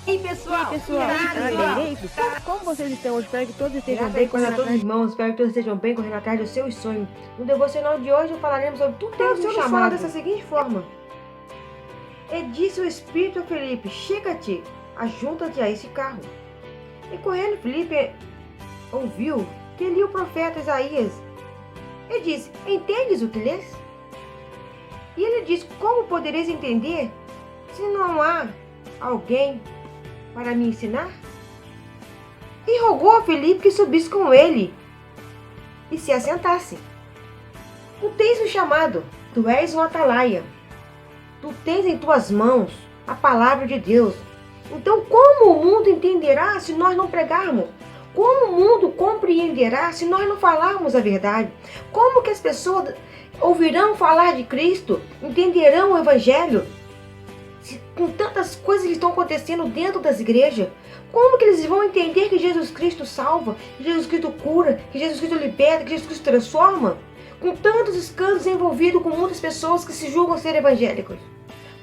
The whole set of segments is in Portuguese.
E pessoal, como vocês estão? Eu espero que todos estejam bem, correndo atrás dos irmãos. Espero que todos estejam bem, correndo atrás dos seus sonhos. No devocional de hoje falaremos sobre tudo tem o seu chamado dessa seguinte forma. E disse o Espírito a Felipe: chega-te, ajunta-te a esse carro. E correndo Felipe ouviu que lia o profeta Isaías. Ele disse: entendes o que lês? E ele disse: como podereis entender se não há alguém para me ensinar? E rogou a Felipe que subisse com ele e se assentasse. Tu tens um chamado, tu és um atalaia. Tu tens em tuas mãos a palavra de Deus. Então como o mundo entenderá se nós não pregarmos? Como o mundo compreenderá se nós não falarmos a verdade? Como que as pessoas ouvirão falar de Cristo, entenderão o Evangelho? Com tantas coisas que estão acontecendo dentro das igrejas, como que eles vão entender que Jesus Cristo salva, que Jesus Cristo cura, que Jesus Cristo liberta, que Jesus Cristo transforma? Com tantos escândalos envolvidos com muitas pessoas que se julgam ser evangélicos.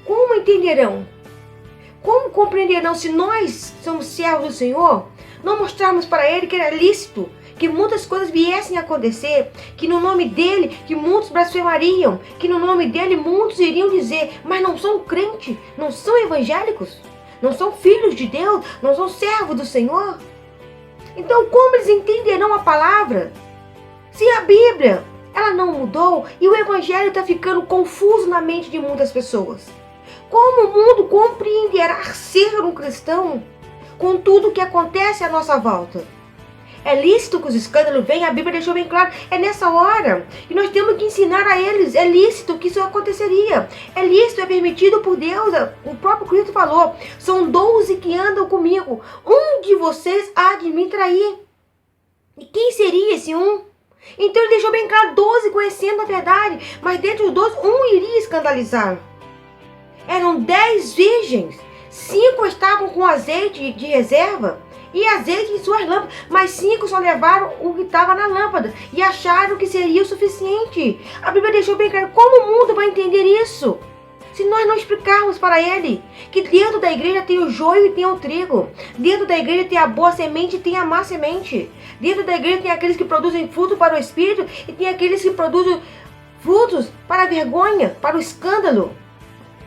Como entenderão? Como compreenderão se nós somos servos do Senhor? Não mostrarmos para Ele que era lícito, que muitas coisas viessem a acontecer, que no nome dele, que muitos blasfemariam, que no nome dele muitos iriam dizer, mas não são crentes, não são evangélicos, não são filhos de Deus, não são servos do Senhor. Então como eles entenderão a palavra? Se a Bíblia, ela não mudou e o Evangelho está ficando confuso na mente de muitas pessoas. Como o mundo compreenderá ser um cristão com tudo o que acontece à nossa volta? É lícito que os escândalos venham, a Bíblia deixou bem claro, é nessa hora. E nós temos que ensinar a eles, é lícito que isso aconteceria. É lícito, é permitido por Deus. O próprio Cristo falou, são 12 que andam comigo. Um de vocês há de me trair. E quem seria esse um? Então ele deixou bem claro, 12 conhecendo a verdade, mas dentre os 12, um iria escandalizar. Eram 10 virgens, 5 estavam com azeite de reserva e azeite em suas lâmpadas, mas 5 só levaram o que estava na lâmpada e acharam que seria o suficiente. A Bíblia deixou bem claro, como o mundo vai entender isso? Se nós não explicarmos para ele que dentro da igreja tem o joio e tem o trigo, dentro da igreja tem a boa semente e tem a má semente, dentro da igreja tem aqueles que produzem fruto para o Espírito e tem aqueles que produzem frutos para a vergonha, para o escândalo.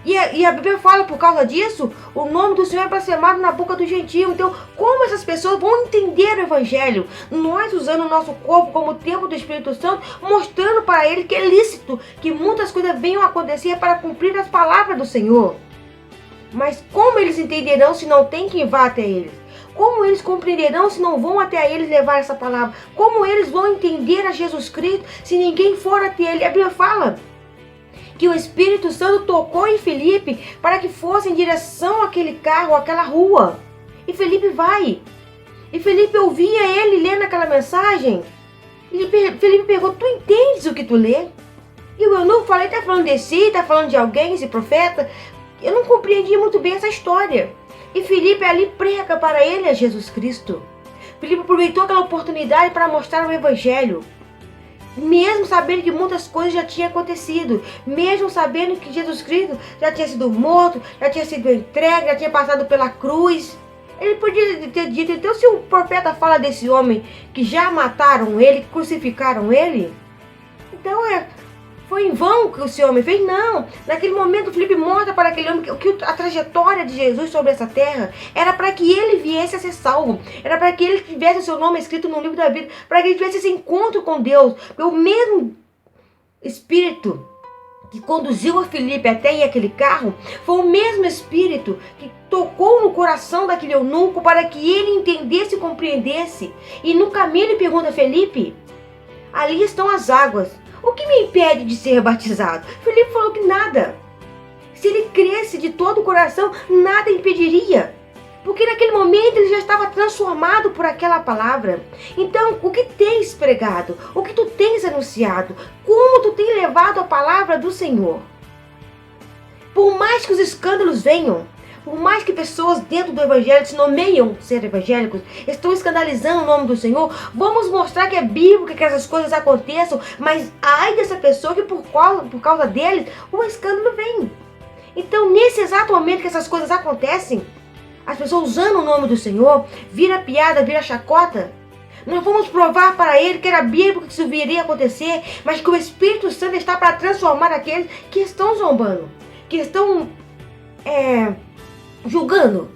E a Bíblia fala, por causa disso, o nome do Senhor é blasfemado na boca do gentio. Então, como essas pessoas vão entender o Evangelho? Nós usando o nosso corpo como templo do Espírito Santo, mostrando para ele que é lícito, que muitas coisas venham a acontecer para cumprir as palavras do Senhor. Mas como eles entenderão se não tem quem vá até eles? Como eles compreenderão se não vão até eles levar essa palavra? Como eles vão entender a Jesus Cristo se ninguém for até ele? A Bíblia fala que o Espírito Santo tocou em Felipe para que fosse em direção àquele carro, àquela rua. E Felipe vai. E Felipe ouvia ele lendo aquela mensagem. E Felipe perguntou, tu entendes o que tu lê? E o eunuco falou, está falando de si, está falando de alguém, esse profeta? Eu não compreendi muito bem essa história. E Felipe ali prega para ele a Jesus Cristo. Felipe aproveitou aquela oportunidade para mostrar o Evangelho. Mesmo sabendo que muitas coisas já tinham acontecido, mesmo sabendo que Jesus Cristo já tinha sido morto, já tinha sido entregue, já tinha passado pela cruz, ele podia ter dito, então se o profeta fala desse homem que já mataram ele, que crucificaram ele, então foi em vão que esse homem fez? Não, naquele momento Filipe mostra para aquele homem que a trajetória de Jesus sobre essa terra era para que ele viesse a ser salvo, era para que ele tivesse o seu nome escrito no livro da vida, para que ele tivesse esse encontro com Deus. O mesmo Espírito que conduziu a Filipe até aquele carro, foi o mesmo Espírito que tocou no coração daquele eunuco para que ele entendesse e compreendesse. E no caminho ele pergunta a Filipe, ali estão as águas, o que me impede de ser batizado? Filipe falou que nada. Se ele cresce de todo o coração, nada impediria. Porque naquele momento ele já estava transformado por aquela palavra. Então, o que tens pregado? O que tu tens anunciado? Como tu tens levado a palavra do Senhor? Por mais que os escândalos venham, por mais que pessoas dentro do Evangelho se nomeiam ser evangélicos, estão escandalizando o nome do Senhor, vamos mostrar que é bíblico que essas coisas aconteçam, mas ai dessa pessoa que por causa deles o escândalo vem. Então, nesse exato momento que essas coisas acontecem, as pessoas usando o nome do Senhor, vira piada, vira chacota. Nós vamos provar para ele que era bíblico que isso viria a acontecer, mas que o Espírito Santo está para transformar aqueles que estão zombando, que estão julgando,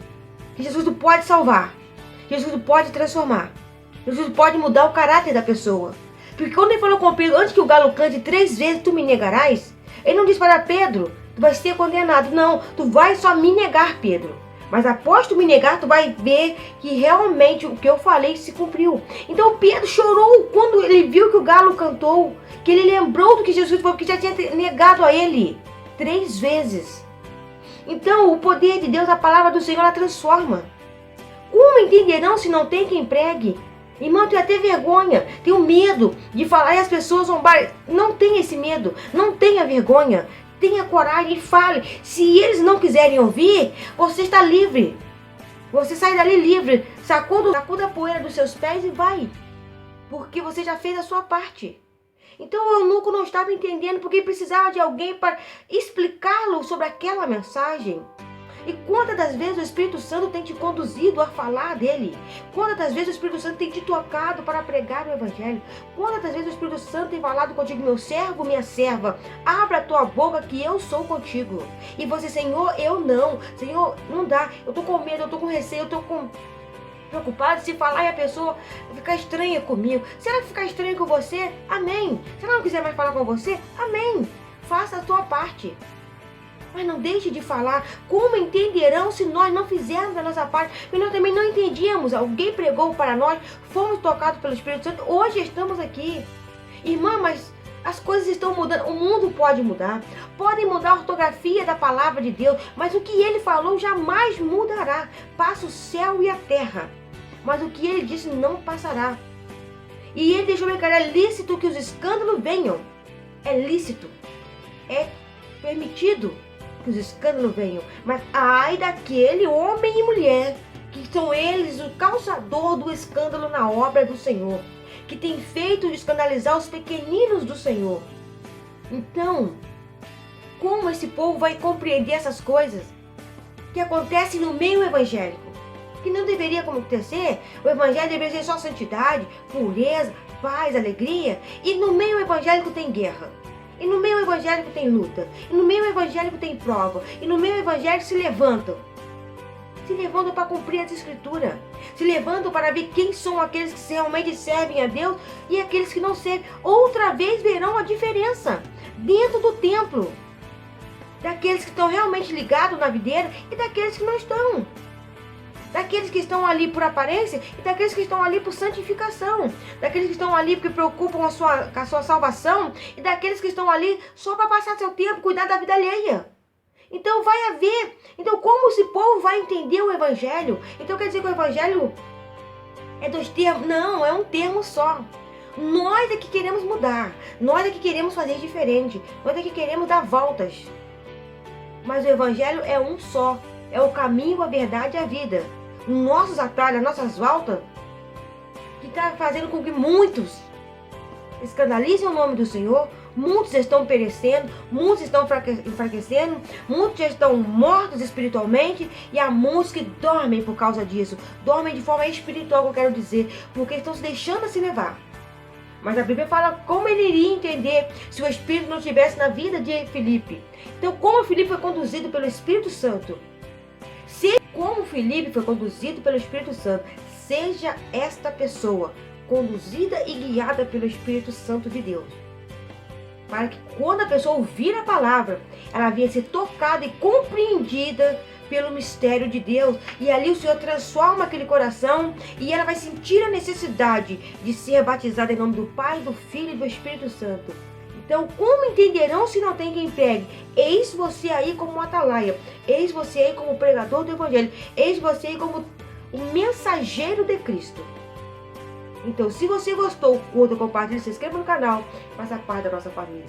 que Jesus pode salvar, que Jesus pode transformar, que Jesus pode mudar o caráter da pessoa. Porque quando ele falou com Pedro, antes que o galo cante 3 vezes, tu me negarás, ele não disse para Pedro, tu vai ser condenado. Não, tu vai só me negar, Pedro. Mas após tu me negar, tu vai ver que realmente o que eu falei se cumpriu. Então Pedro chorou quando ele viu que o galo cantou, que ele lembrou do que Jesus falou, que já tinha negado a ele 3 vezes. Então o poder de Deus, a palavra do Senhor, ela transforma. Como entenderão se não tem quem pregue? Irmão, tem até vergonha, tem o medo de falar e as pessoas zombarem. Não tenha esse medo, não tenha vergonha. Tenha coragem e fale. Se eles não quiserem ouvir, você está livre. Você sai dali livre. Sacuda a poeira dos seus pés e vai. Porque você já fez a sua parte. Então o eunuco não estava entendendo porque precisava de alguém para explicá-lo sobre aquela mensagem. E quantas das vezes o Espírito Santo tem te conduzido a falar dele? Quantas das vezes o Espírito Santo tem te tocado para pregar o Evangelho? Quantas das vezes o Espírito Santo tem falado contigo, meu servo, minha serva, abra a tua boca que eu sou contigo. E você, Senhor, eu não. Senhor, não dá. Eu estou com medo, eu estou com receio, eu estou preocupado se falar e a pessoa ficar estranha comigo. Se ela ficar estranha com você, amém. Se ela não quiser mais falar com você, amém. Faça a tua parte. Mas não deixe de falar. Como entenderão se nós não fizermos a nossa parte? Porque nós também não entendíamos. Alguém pregou para nós, fomos tocados pelo Espírito Santo. Hoje estamos aqui. Irmã, mas as coisas estão mudando. O mundo pode mudar. Podem mudar a ortografia da palavra de Deus. Mas o que ele falou jamais mudará. Passa o céu e a terra. Mas o que ele disse não passará. E ele deixou bem claro, é lícito que os escândalos venham. É lícito. É permitido que os escândalos venham, mas ai daquele homem e mulher, que são eles o causador do escândalo na obra do Senhor, que tem feito de escandalizar os pequeninos do Senhor. Então, como esse povo vai compreender essas coisas que acontecem no meio evangélico? Que não deveria acontecer. O evangelho deveria ser só santidade, pureza, paz, alegria, e no meio evangélico tem guerra. E no meio evangélico tem luta. E no meio evangélico tem prova. E no meio evangélico se levantam. Se levantam para cumprir as escrituras. Se levantam para ver quem são aqueles que realmente servem a Deus e aqueles que não servem. Outra vez verão a diferença dentro do templo. Daqueles que estão realmente ligados na videira e daqueles que não estão. Daqueles que estão ali por aparência e daqueles que estão ali por santificação. Daqueles que estão ali porque preocupam com a sua salvação e daqueles que estão ali só para passar seu tempo, cuidar da vida alheia. Então vai haver. Então como esse povo vai entender o Evangelho? Então quer dizer que o Evangelho é 2 termos? Não, é um termo só. Nós é que queremos mudar. Nós é que queremos fazer diferente. Nós é que queremos dar voltas. Mas o Evangelho é um só. É o caminho, a verdade e a vida. Nossos atalhos, nossas voltas, que está fazendo com que muitos escandalizem o nome do Senhor, muitos estão perecendo, muitos estão enfraquecendo, muitos estão mortos espiritualmente e há muitos que dormem por causa disso. Dormem de forma espiritual, que eu quero dizer, porque estão se deixando se levar. Mas a Bíblia fala como ele iria entender se o Espírito não estivesse na vida de Filipe. Então, como Filipe foi conduzido pelo Espírito Santo, como Filipe foi conduzido pelo Espírito Santo, seja esta pessoa conduzida e guiada pelo Espírito Santo de Deus. Para que quando a pessoa ouvir a palavra, ela venha ser tocada e compreendida pelo mistério de Deus. E ali o Senhor transforma aquele coração e ela vai sentir a necessidade de ser batizada em nome do Pai, do Filho e do Espírito Santo. Então, como entenderão se não tem quem pregue? Eis você aí como um atalaia. Eis você aí como pregador do Evangelho. Eis você aí como um mensageiro de Cristo. Então, se você gostou, curta, compartilhe, se inscreva no canal. Faça parte da nossa família.